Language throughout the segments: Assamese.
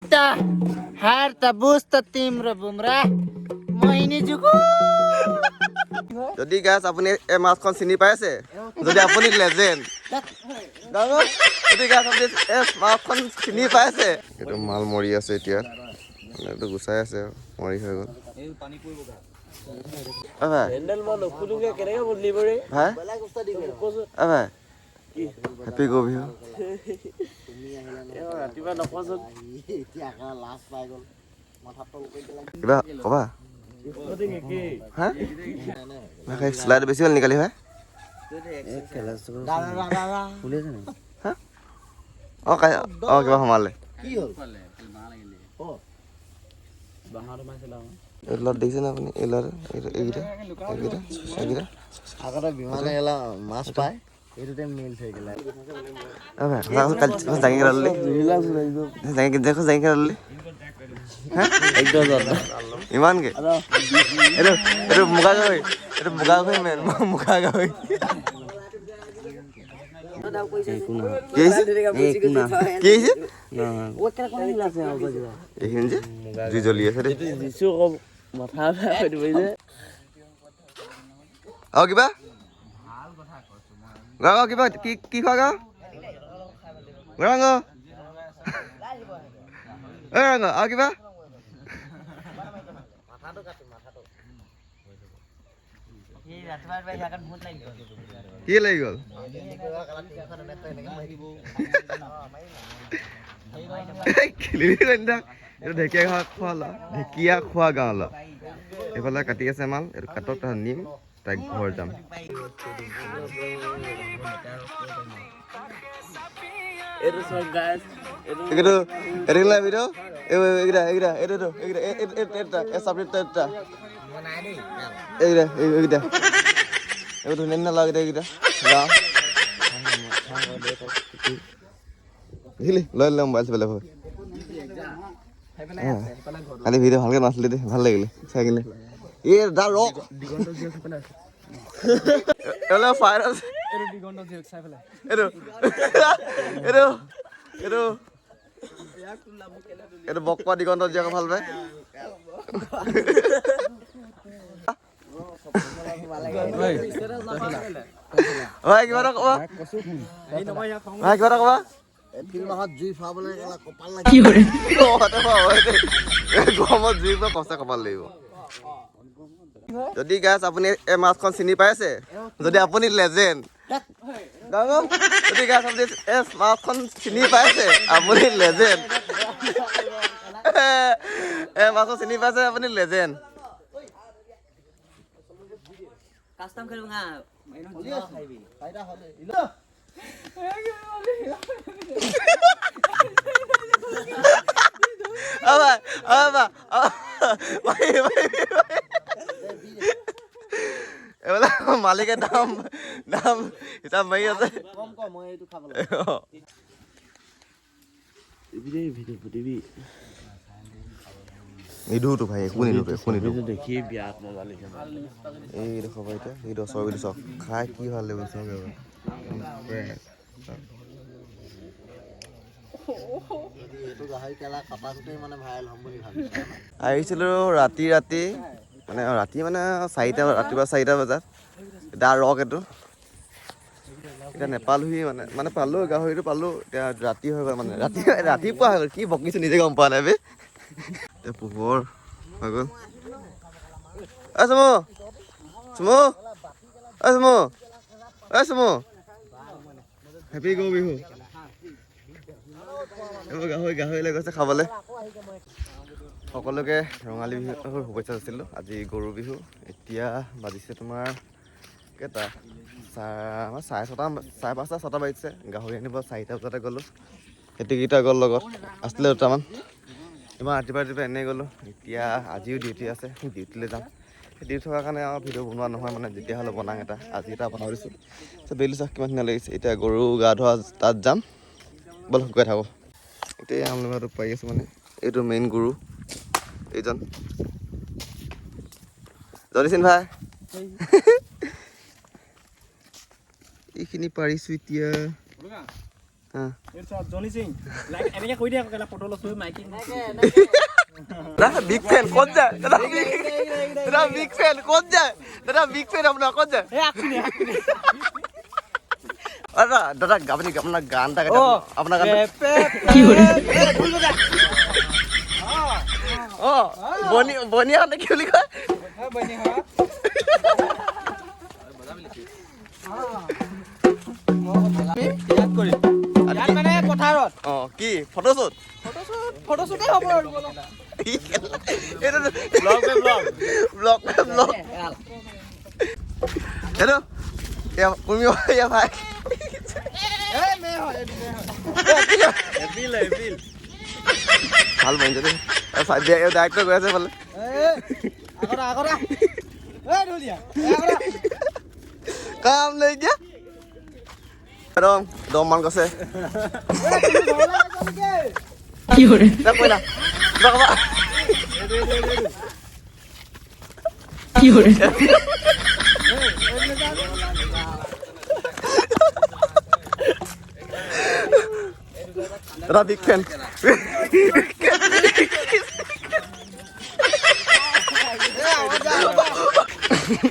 Harta busta timro bumrah. Mau ini juga. যদি গাছ আপুনি এই মাছখন চিনি পাইছে যদি আপুনি লেজেণ্ড যদি গাছ আপুনি এই মাছখন চিনি পাইছে এইটো মাল মৰি আছে এতিয়া মানে এইটো গুচাই আছে মৰি হৈ গ'ল ভাই ভাই হেপী গো বিহু কিবা কবা স্লাইড বেছি হ'ল নিকালি ভাই অঁ কিবা সোমালে এইবিলাক দেখিছে নে আপুনি এইবিলাক এইকেইটা আগতে বিমানে এলা মাছ পায় এইটোতে মিল থৈ গেলা জাঙি খেলালি জাঙি খেলালি ইমানকে এইটো মুগা গাহৰি মেন মুগা গাহৰি কি হৈছে এইখিনি যে জুই জ্বলি আছে দেই আৰু কিবা গাঁও কিবা কি খোৱা গাঁও ৰঙ আৰু কিবা কি লাগি গ'ল ঢেকীয়া খোৱা গাঁও অলপ এইফালে কাটি আছে মাল এইটো কাটক তাত নিম তাইক ঘৰ যাম ধুনীয়া নালাগে এইকেইটা দেখিলি লৈ ল'ম মোবাইল চোবাইল কালি ভিডিঅ' ভালকে নাছিলে দেই ভাল লাগিলে চাই কিনে এইটো বকপা দিগন্ত জীয়াক ভাল পায় কিবা এটা কবা এপ্ৰিল মাহত জুই ফুৱাবলৈ কপাল গৰমত জুই পৰা কষ্ট কপাল লাগিব যদি গাছ আপুনি এই মাছখন চিনি পাইছে যদি আপুনি লেজেণ্ড যদি গাছ আপুনি এই মাছখন চিনি পাইছে আপুনি লেজেণ্ড এই মাছখন চিনি পাইছে আপুনি লেজেণ্ড কাস্টম খেলব না মালিকে দাম হিচাপ মাৰি আছে নিদোতো ভাই একো নিদো দেখি বিয়াত মজা লাগিছে এইটো খবৰ এতিয়া এইটো চব চক খাই কি ভাল লাগিব চব আহিছিলো ৰাতি মানে ৰাতিপুৱা 4টা বজাত এতিয়া ৰক এইটো এতিয়া নেপালোহি মানে পালো গাহৰিটো পালো এতিয়া ৰাতি হৈ গ'ল মানে ৰাতিপুৱা হৈ গ'ল কি বকিছো নিজে গম পোৱা নাই বে এতিয়া পোহৰ হৈ গ'ল চুমু হেপী গো বিহু গাহৰি লৈ গৈছে খাবলৈ সকলোকে ৰঙালী বিহুৰ শুভেচ্ছা দিছিলোঁ আজি গৰু বিহু এতিয়া বাজিছে তোমাৰ কেইটা 5:30 বাজিছে গাহৰি আনিব 4টা বজাতে গ'লোঁ এতিকেইটা গ'ল লগত আছিলে দুটামান ইমান ৰাতিপুৱা এনেই গ'লোঁ এতিয়া আজিও ডিউটি আছে ডিউটিলৈ যাম ডিউটি থকাৰ কাৰণে আৰু ভিডিঅ' বনোৱা নহয় মানে যেতিয়া হ'লে বনাম আজি এটা বনাই দিছোঁ বেলি চাহ কিমান ধুনীয়া লাগিছে এতিয়া গৰু গা ধোৱা তাত যাম ব'ল গৈ থাকোঁ এতিয়া আমলগাটো পাই আছোঁ মানে এইটো মেইন গুৰু এইজন জনিচিন ভাই এইখিনি পাৰিছোঁ এতিয়া জনি সিং লাইক এনেকে কৈ দিয়া কেলা ফটো লৈছো মাইকিং দাদা বিগ ফেন ক'ত যায় দাদা বিগ ফেন ক'ত যায় দাদা বিগ ফেন আপোনাৰ ক'ত যায় দাদা আপুনি আপোনাৰ গান এটা আপোনাৰ গান বনিয়া নে কি বুলি কয় মানে পথাৰত কি ফটোশ্বুট ফটোশ্বুটে হ'ব আৰু हेलो या कुमी या भाई এ মে হয় এপিল ভাল বন্ধু দে সাইডে এ ডাইরেক্টর গৈ আছে বলে আগৰা আগৰা এ ঢুলিয়া আগৰা কাম লৈ গিয়া একদম দম মান গছে কি হৰে না কইলা বাবা কি হৰে দাদা বিগ ফ্যান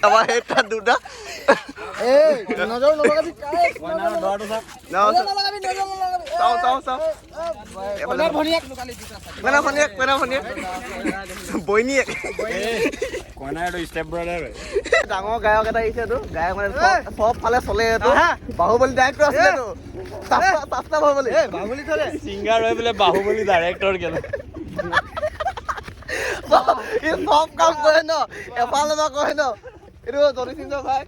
আমাৰ এটা দুটা এই নজৰ নলগাবি কাই দৰটো চাক নাও নলগাবি নজৰ নলগাবি চাও এবাৰ ভনিয়াক লুকালি দিছা কোনা ফনিয়া বইনিয়েক কনাৰটো ষ্টেপ ব্ৰাদাৰ ডাঙৰ গায়ক এটা আহিছে তো গায়ক মানে সব ফালে চলে তো বাহুবলী ডাইৰেক্টৰ আছিল তো পাঁচটা বাহুবলী বাহুলি থলে সিংগাৰ হৈ বোলে বাহুবলী ডাইৰেক্টৰ কেলা এই সব কাম কৰে ন এফালে বা কৰে ন এইটো জনি সিং ভাই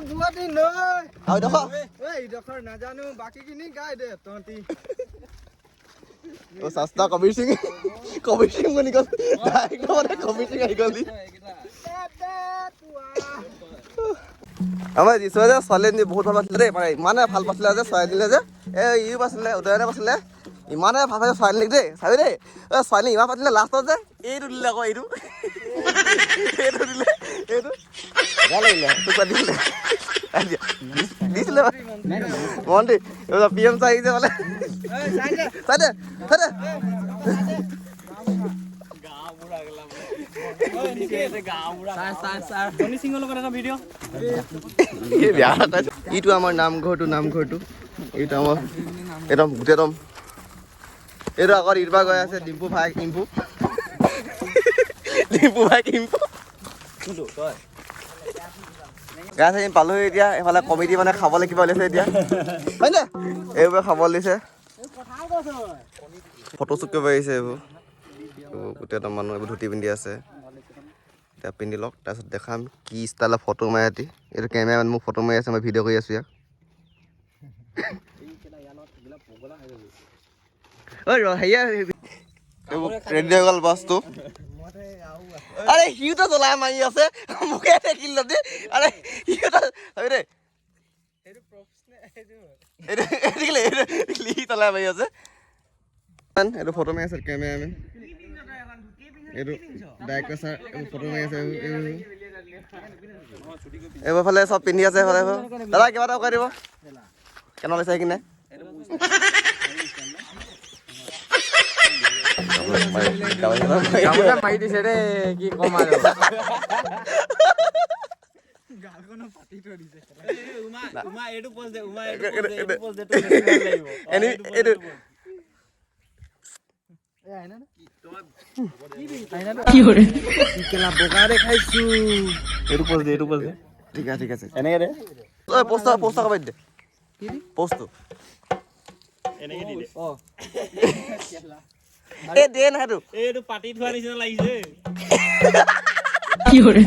বুৱাটি নয় আৰু দেখো এই ডখৰ নাজানো বাকি কিনি গাই দে তহঁতি ও সস্তা কবিৰ সিং বুলি কল ডাইৰেক্ট মানে কবিৰ সিং আহি গলি আমাৰ যিছয় যে ছোৱালীজনী বহুত ভাল পাইছিলে দেই মানে ইমানে ভাল পাইছিলে যে ছোৱালীজনীলে যে ইও পাইছিলে উদয়নে পাইছিলে ইমানে ভাল পাইছে ছোৱালীক দেই চাবি দেই ছোৱালী ইমান পাতিলে লাষ্টত যে এইটো দিলে আকৌ এইটো দিলে এইটো বেয়া লাগিলে তোক দিছিলে দিছিলে মন্ত্ৰী পি এম চাই আহিছে বোলে চাই দে জনি সিংৰ লগত এটা ভিডিঅ' এইটো আমাৰ নামঘৰটো এইটো আমাৰ একদম গোটেই একদম এইটো আগত ইৰবা গৈ আছে ডিম্পু ভাই ইম্পু গা চাই পালোহি এতিয়া এইফালে কমিটি মানে খাবলৈ কিবা ওলাইছে এতিয়া হয় নে এইবোৰ খাবলৈ দিছে ফটোশ্বুট কৰিব আহিছে এইবোৰ গোটেই এটা মানুহ এইবোৰ ধুতি পিন্ধি আছে এতিয়া পিন্ধি লওক তাৰপিছত দেখাম কি ষ্টাইলত ফটো মাৰি ৰাতি এইটো কেমেৰামেন মোক ফটো মাৰি আছে মই ভিডিঅ' কৰি আছোঁ ইয়াক হেৰিয়া ৰেডি হৈ গ'ল বাছটো আৰে সিহঁতে জ্বলাই মাৰি আছে মোকে দেখিল নদী আৰে সিহঁতে চাবি দেই জ্বলাই মাৰি আছে এইটো ফটো মাৰি আছে কেমেৰামেন এইটো ডাইৰেক্টৰ ছাৰ ফটো মাৰি আছে এইবোৰ ফালে চব পিন্ধি আছে এইফালে দাদা কিবা এটা কৰি দিব কেনে লৈছে কিনে মাৰি দিছে দেই কি কম আৰু গালখনো পাতি থৈ দিছে উমা এইটো পোষ্ট দে উমা এইটো কি হৰে কেলা বগা দেখাইছো এইটো পোষ্ট দে ঠিক আছে এনেকে দে ঐ পোষ্ট কবাই দে পোষ্টটো এনেকে দি দে এই দে না সেইটো এইটো পাতি থোৱা নিচিনা লাগিছে কি হৰে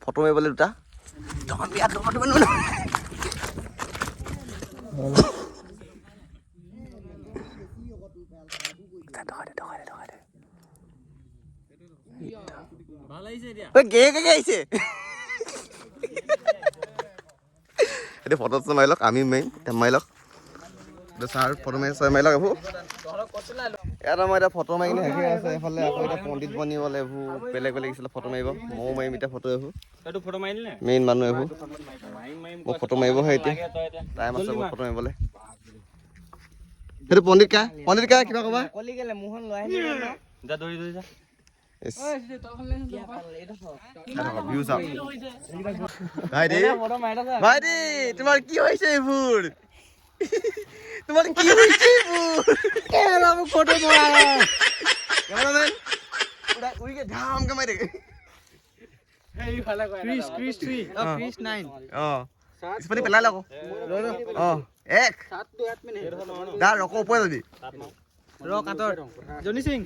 ফটো মাৰিবলৈ দুটা ভাল লাগিছে এতিয়া আহিছে এতিয়া ফটো মাৰি লওক আমি মাৰিম মাৰি লওক ছাৰ ফটো মাৰি মাৰি লওক এইবোৰ ইয়াত আমাৰ এতিয়া ফটো মাৰি কিনে শেষে আছে এইফালে আকৌ এতিয়া পণ্ডিত বনিবলৈ এইবোৰ বেলেগ বেলেগ আছিলে ফটো মাৰিব ময়ো মাৰিম এতিয়া ফটো এইবোৰ তইতো ফটো মাৰিলি নে মেইন মানুহ এইবোৰ মাৰিম মোক ফটো মাৰিবহে এতিয়া তই এতিয়া টাইম আছে মোক ফটো মাৰিবলৈ সেইটো পণ্ডিত কা কিবা ক'বা কলি গেলে মোহন লৈ আহিলে যা দৌৰি দৌৰি যা ভিউ চাওক ভাইটি তোমাৰ কি হৈছে এইবোৰ তোমাৰ কি হৈছে এইবোৰ ফটো মৰা কেমেৰামেন উইকে ধাম কামাই থাকে ক্ৰিছ 9 স্পনি পেলাই লগ এক দা ৰক ওপৰ যাবি ৰ কাটৰ জনি সিং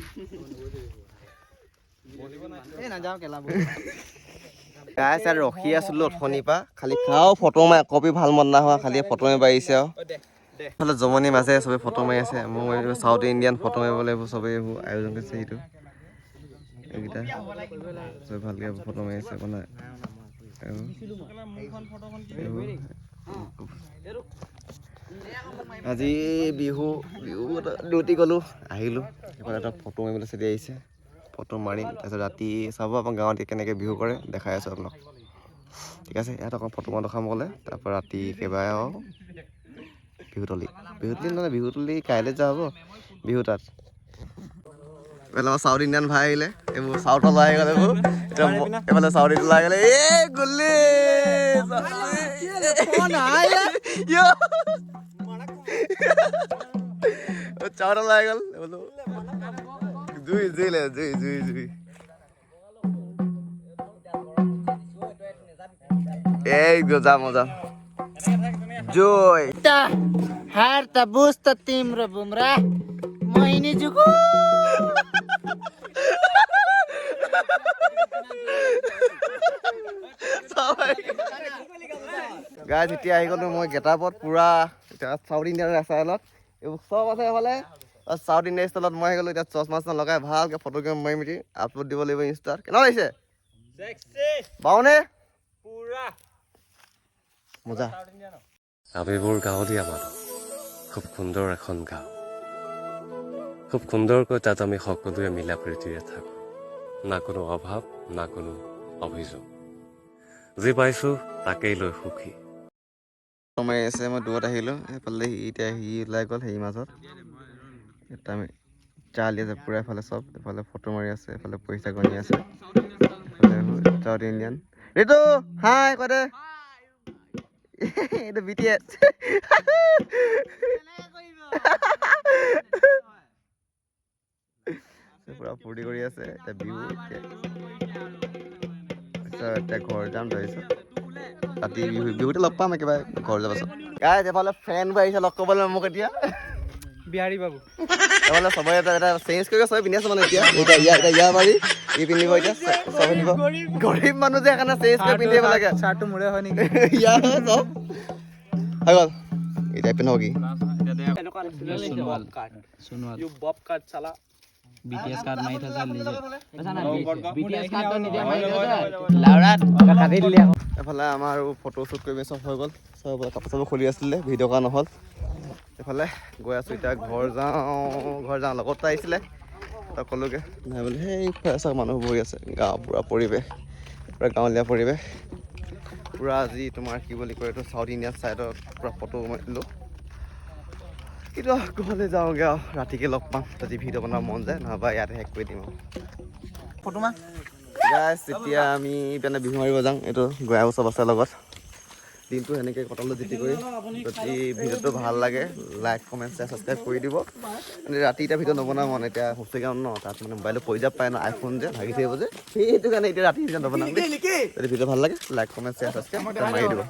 এই না যাও কেলা গাইছ আৰু ৰখি আছিলোঁ অথনিৰ পৰা খালি খাওঁ ফটো মাৰি কপি ভাল মন না হোৱা খালি ফটো মাৰি পাৰিছে আৰু এইফালে জমনি মাজে চবে ফটো মাৰি আছে মই চাউথ ইণ্ডিয়ান ফটো মাৰিবলৈ এইবোৰ চবেই এইবোৰ আয়োজন কৰিছে সেইটো এইকেইটা চবে ভালকৈ ফটো মাৰি আছে মানে আজি বিহু ডিউটি গ'লোঁ আহিলোঁ এইফালে এটা ফটো মাৰিবলৈ চেদি আহিছে ফটো মাৰিম তাৰপিছত ৰাতি চাব আমাৰ গাঁৱত কেনেকৈ বিহু কৰে দেখাই আছোঁ আপোনাক ঠিক আছে ইয়াত অকণ ফটো দেখাম ক'লে তাৰপৰা ৰাতি একেবাৰে আৰু বিহুতলী নহয় বিহুতলী কাইলৈ যোৱা হ'ব বিহু তাত এইফালে আমাৰ চাউথ ইণ্ডিয়ান ভাই আহিলে এইবোৰ চাউথৰ ওলাই গ'লে এইবোৰ এতিয়া এইফালে চাউথ ইণ্ডিয়ান ওলাই গ'লে এই গ'লে চাউথ ওলাই গ'ল বোলো জুই এই যাম জয় हार त बुझ त तिम्रो बुमरा महिनी जुगु গাইজ এতিয়া আহি গ'লো মই গেটাপত পুৰা এতিয়া চাউথ ইণ্ডিয়ান ষ্টাইলত এইবোৰ চব আছে এইফালে চাউথ ইণ্ডিয়ান ষ্টাইলত মই আহি গ'লো এতিয়া চচমা লগাই ভালকৈ ফটোগ্ৰাফ মাৰি মেলি আপলোড দিব লাগিব ইনষ্টাত কেনেকুৱা লাগিছে বাওনে মজা আমিবোৰ গাঁৱলীয়া মানুহ খুব সুন্দৰ এখন গাঁও খুব সুন্দৰকৈ তাত আমি সকলোৱে মিলা প্ৰীতিৰে থাকোঁ না কোনো অভাৱ না কোনো অভিযোগ যি পাইছোঁ তাকেই লৈ সুখী মাৰি আছে মই দূৰত আহিলোঁ এইফালে এতিয়া সি ওলাই গ'ল সেই মাজত এটা আমি চালি আছে পূৰা এফালে চব এফালে ফটো মাৰি আছে এফালে পইচা গণি আছে এফালে চাউথ ইণ্ডিয়ান ঋতু হাই কৈ দে এইটো BTS পুৰা ফূৰ্তি কৰি আছে এতিয়া বিহু এতিয়া ঘৰ যাম ধৰিছোঁ ৰাতি বিহুতে লগ পাম একেবাৰে ঘৰ যাব পাছত গাইজ এফালে ফ্ৰেণ্ড আহিছে লগ কৰিবলৈ মোক এতিয়া बिहारी बाबू এফালে চবে এটা চেঞ্জ কৰি চবে পিন্ধি আছে মানে এতিয়া ইয়াৰ পাৰি ই পিন্ধিব এতিয়া চবে পিন্ধিব গৰীব মানুহ যে সেইকাৰণে চেঞ্জ কৰি পিন্ধিব লাগে চাৰ্টটো মোৰে হয় নেকি ইয়াৰ চব হৈ গ'ল এতিয়া পিন্ধিব কি সোনোৱাল ইউ বব কাট চালা BTS কাট মাৰি থৈছে নিজে BTS কাট তো নিদিয়া মাৰি থৈছে লাউৰাত কাটি দিলি আকৌ এফালে আমাৰ আৰু ফটো শ্বুট কৰি চব হৈ গ'ল চব কাপোৰ চাপোৰ খুলি আছিলে ভিডিঅ' কৰা নহ'ল এইফালে গৈ আছোঁ এতিয়া ঘৰ যাওঁ লগত আহিছিলে তই ক'লোগৈ নাই বোলে সেই চব মানুহ বহি আছে গাঁও পূৰা পৰিৱেশ পূৰা গাঁৱলীয়া পৰিৱেশ পূৰা আজি তোমাৰ কি বুলি কয় এইটো চাউথ ইণ্ডিয়ান ছাইডত পূৰা ফটো মাৰিলোঁ কিন্তু ঘৰলৈ যাওঁগৈ আৰু ৰাতিকৈ লগ পাম যদি ভিডিঅ' বনাব মন যায় নহবা ইয়াতে শেষ কৰি দিম আৰু ফটো মা গাইজ এতিয়া আমি মানে বিহু মাৰিব যাওঁ এইটো গয়াও চব আছে লগত দিনটো সেনেকৈ কটালোঁ জিতি কৰি যদি ভিডিঅ'টো ভাল লাগে লাইক কমেণ্ট শ্বেয়াৰ ছাবস্ক্ৰাইব কৰি দিব মানে ৰাতি এতিয়া ভিডিঅ' নবনাওঁ মানে এতিয়া হোষ্টেল ন তাত মানে মোবাইলত পৰি যাব পাৰে ন আইফোন যে ভাগি থাকিব যে সেইটো কাৰণে এতিয়া ৰাতি ভিডিঅ' নবনাওঁ যদি ভিডিঅ' ভাল লাগে লাইক কমেণ্ট শ্বেয়াৰ ছাবস্ক্ৰাইব মাৰি দিব